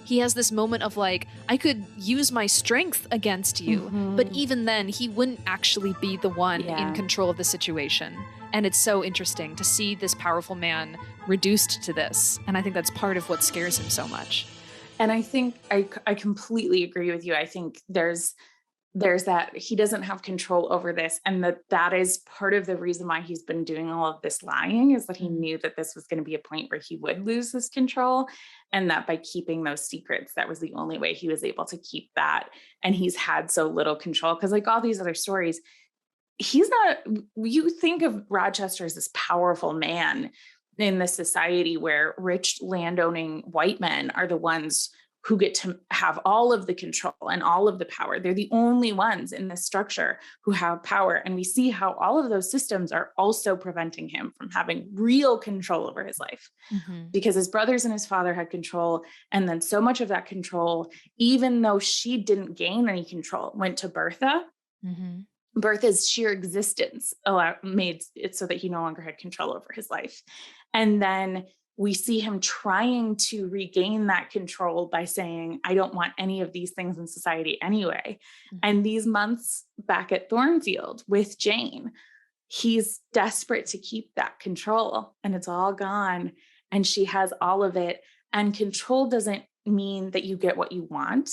he has this moment of like, I could use my strength against you, but even then he wouldn't actually be the one in control of the situation. And it's so interesting to see this powerful man reduced to this. And I think that's part of what scares him so much. And I think I completely agree with you. I think there's that he doesn't have control over this, and that is part of the reason why he's been doing all of this lying, is that he knew that this was going to be a point where he would lose his control, and that by keeping those secrets, that was the only way he was able to keep that. And he's had so little control, because like all these other stories, he's not, you think of Rochester as this powerful man in this society where rich landowning white men are the ones who get to have all of the control and all of the power. They're the only ones in this structure who have power. And we see how all of those systems are also preventing him from having real control over his life, because his brothers and his father had control. And then so much of that control, even though she didn't gain any control, went to Bertha. Bertha's sheer existence made it so that he no longer had control over his life. And then we see him trying to regain that control by saying, I don't want any of these things in society anyway. And these months back at Thornfield with Jane, he's desperate to keep that control, and it's all gone. And she has all of it. And control doesn't mean that you get what you want.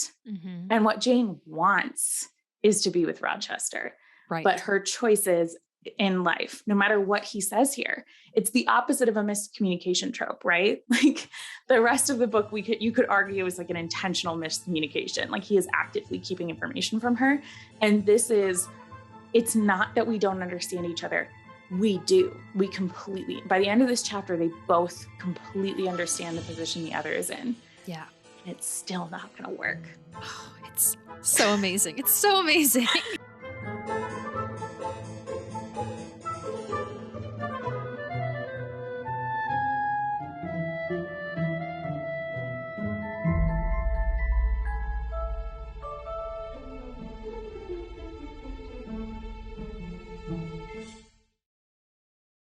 And what Jane wants is to be with Rochester. Right. But her choices in life, no matter what he says here, it's the opposite of a miscommunication trope, right? Like the rest of the book, you could argue is like an intentional miscommunication. Like he is actively keeping information from her. And it's not that we don't understand each other. We do. We completely, by the end of this chapter, they both completely understand the position the other is in. Yeah. And it's still not going to work. Oh, it's so amazing. It's so amazing.